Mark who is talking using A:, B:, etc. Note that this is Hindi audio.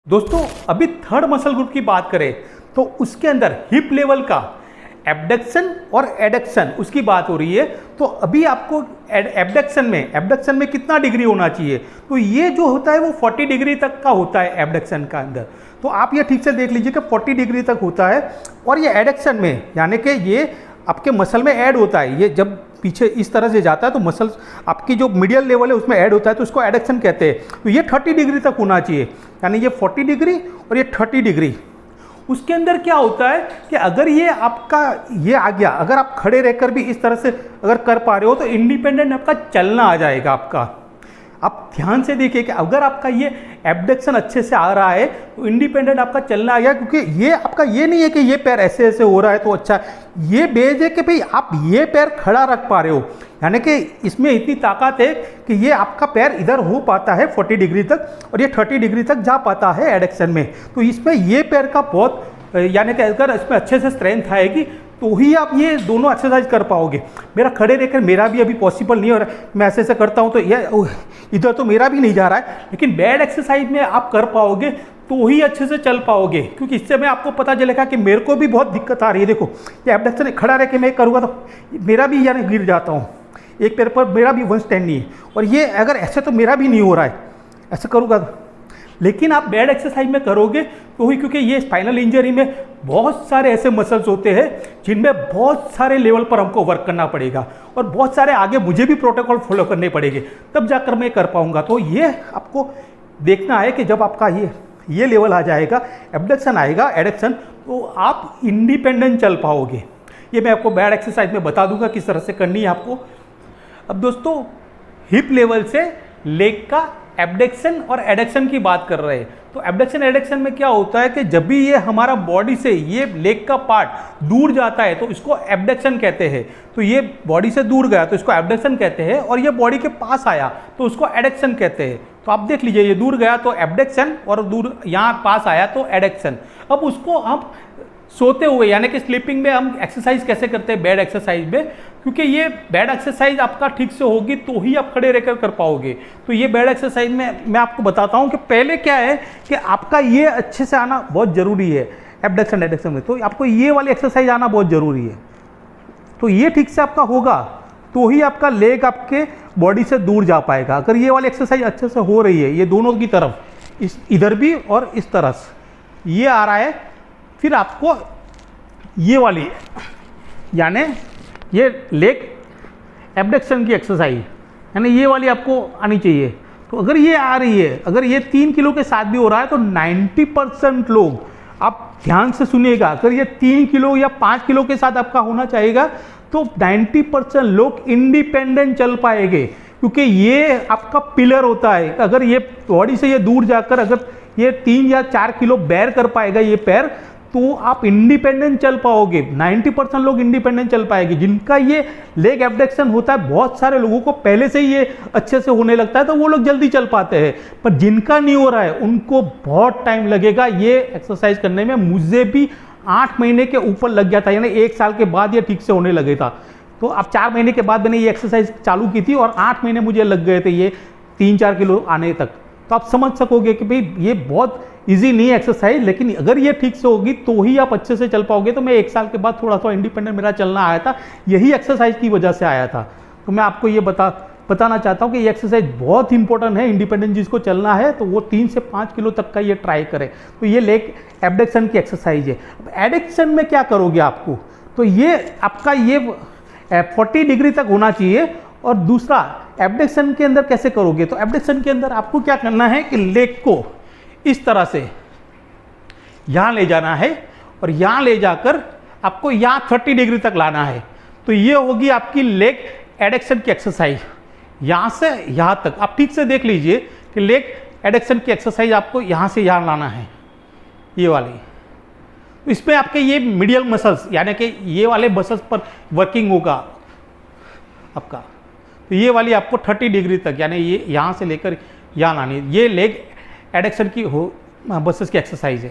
A: दोस्तों अभी थर्ड मसल ग्रुप की बात करें तो उसके अंदर हिप लेवल का एबडक्शन और एडक्शन उसकी बात हो रही है। तो अभी आपको एबडक्शन में कितना डिग्री होना चाहिए, तो ये जो होता है वो 40 डिग्री तक का होता है एबडक्शन का अंदर। तो आप ये ठीक से देख लीजिए कि 40 डिग्री तक होता है। और ये एडक्शन में यानी कि ये आपके मसल में ऐड होता है, ये जब पीछे इस तरह से जाता है तो मसल आपकी जो मीडियल लेवल है उसमें ऐड होता है, तो इसको एडक्शन कहते हैं। तो ये 30 डिग्री तक होना चाहिए, यानी ये 40 डिग्री और ये 30 डिग्री। उसके अंदर क्या होता है कि अगर ये आपका ये आ गया, अगर आप खड़े रहकर भी इस तरह से अगर कर पा रहे हो तो इंडिपेंडेंट आपका चलना आ जाएगा आपका। आप ध्यान से देखिए कि अगर आपका ये एबडक्शन अच्छे से आ रहा है तो इंडिपेंडेंट आपका चलना आ गया, क्योंकि ये आपका ये नहीं है कि ये पैर ऐसे ऐसे हो रहा है तो अच्छा, ये बेस है कि भाई आप ये पैर खड़ा रख पा रहे हो, यानी कि इसमें इतनी ताकत है कि ये आपका पैर इधर हो पाता है 40 डिग्री तक और ये 30 डिग्री तक जा पाता है एडक्शन में। तो इसमें ये पैर का बहुत यानी कि अगर इसमें अच्छे से स्ट्रेंथ आएगी तो ही आप ये दोनों एक्सरसाइज कर पाओगे। मेरा खड़े रहकर मेरा भी अभी पॉसिबल नहीं हो रहा है, मैं ऐसे ऐसे करता हूँ तो ये इधर तो मेरा भी नहीं जा रहा है, लेकिन बैड एक्सरसाइज में आप कर पाओगे तो ही अच्छे से चल पाओगे। क्योंकि इससे मैं आपको पता चलेगा कि मेरे को भी बहुत दिक्कत आ रही है। देखो ये एबडक्शन खड़ा रह के मैं करूँगा तो मेरा भी यानी गिर जाता हूँ, एक पैर पर मेरा भी वन स्टैंड नहीं है, और ये अगर ऐसे तो मेरा भी नहीं हो रहा है, ऐसे करूँगा तो। लेकिन आप बैड एक्सरसाइज में करोगे तो ही, क्योंकि ये स्पाइनल इंजरी में बहुत सारे ऐसे मसल्स होते हैं जिनमें बहुत सारे लेवल पर हमको वर्क करना पड़ेगा और बहुत सारे आगे मुझे भी प्रोटोकॉल फॉलो करने पड़ेंगे, तब जाकर मैं कर पाऊंगा। तो ये आपको देखना है कि जब आपका ये लेवल आ जाएगा, एबडक्शन आएगा, एडक्शन, तो आप इंडिपेंडेंट चल पाओगे। ये मैं आपको बैड एक्सरसाइज में बता दूंगा किस तरह से करनी है आपको। अब दोस्तों हिप लेवल से लेग का एबडक्शन और एडक्शन की बात कर रहे हैं। तो एबडक्शन एडक्शन में क्या होता है कि जब भी ये हमारा बॉडी से ये लेग का पार्ट दूर जाता है तो इसको एबडक्शन कहते हैं। तो ये बॉडी से दूर गया तो इसको एबडक्शन कहते हैं, और ये बॉडी के पास आया तो उसको एडक्शन कहते हैं। तो आप देख लीजिए, ये दूर गया तो एबडक्शन और दूर यहाँ पास आया तो एडक्शन। अब उसको हम सोते हुए यानी कि स्लीपिंग में हम एक्सरसाइज कैसे करते हैं बैड एक्सरसाइज में, क्योंकि ये बैड एक्सरसाइज आपका ठीक से होगी तो ही आप खड़े रहकर कर पाओगे। तो ये बैड एक्सरसाइज में मैं आपको बताता हूँ कि पहले क्या है कि आपका ये अच्छे से आना बहुत ज़रूरी है एबडक्शन एडक्शन में। तो आपको ये वाली एक्सरसाइज आना बहुत ज़रूरी है। तो ये ठीक से आपका होगा तो ही आपका लेग आपके बॉडी से दूर जा पाएगा। अगर ये वाली एक्सरसाइज अच्छे से हो रही है, ये दोनों की तरफ, इधर भी और इस तरफ ये आ रहा है, फिर आपको ये वाली यानी ये लेग एबडक्शन की एक्सरसाइज यानी ये वाली आपको आनी चाहिए। तो अगर ये आ रही है, अगर ये 3 किलो के साथ भी हो रहा है तो 90% लोग, आप ध्यान से सुनिएगा, अगर ये 3 किलो या 5 किलो के साथ आपका होना चाहिएगा तो 90% लोग इंडिपेंडेंट चल पाएंगे, क्योंकि ये आपका पिलर होता है। अगर ये बॉडी से ये दूर जाकर अगर ये 3 या 4 किलो बेयर कर पाएगा ये पैर, तो आप इंडिपेंडेंट चल पाओगे। 90% लोग इंडिपेंडेंट चल पाएंगे। जिनका ये लेग एबडक्शन होता है, बहुत सारे लोगों को पहले से ही ये अच्छे से होने लगता है तो वो लोग जल्दी चल पाते हैं, पर जिनका नहीं हो रहा है उनको बहुत टाइम लगेगा ये एक्सरसाइज करने में। मुझे भी 8 महीने के ऊपर लग गया था, यानी 1 साल के बाद ये ठीक से होने लगे था। तो अब 4 महीने के बाद मैंने ये एक्सरसाइज चालू की थी और 8 महीने मुझे लग गए थे ये 3-4 किलो आने तक। तो आप समझ सकोगे कि भाई ये बहुत इजी नहीं है एक्सरसाइज, लेकिन अगर ये ठीक से होगी तो ही आप अच्छे से चल पाओगे। तो मैं 1 साल के बाद थोड़ा सा इंडिपेंडेंट मेरा चलना आया था, यही एक्सरसाइज की वजह से आया था। तो मैं आपको ये बताना चाहता हूँ कि ये एक्सरसाइज बहुत इंपॉर्टेंट है। इंडिपेंडेंट जिसको चलना है तो वो 3 से 5 किलो तक का ये ट्राई करे। तो ये लेग एबडक्शन की एक्सरसाइज है। अब एडक्शन में क्या करोगे आपको, तो ये आपका ये 40 डिग्री तक होना चाहिए। और दूसरा एबडक्शन के अंदर कैसे करोगे, तो एबडक्शन के अंदर आपको क्या करना है कि लेग को इस तरह से यहाँ ले जाना है और यहाँ ले जाकर आपको यहाँ 30 डिग्री तक लाना है। तो ये होगी आपकी लेग एडक्शन की एक्सरसाइज, यहाँ से यहाँ तक। आप ठीक से देख लीजिए कि लेग एडक्शन की एक्सरसाइज आपको यहाँ से यहाँ लाना है, ये वाली। इसमें आपके ये मीडियल मसल्स यानी कि ये वाले मसल्स पर वर्किंग होगा आपका। तो ये वाली आपको 30 डिग्री तक यानी ये यहाँ से लेकर यहाँ लानी है। ये लेग एडक्शन की मसल्स की एक्सरसाइज है।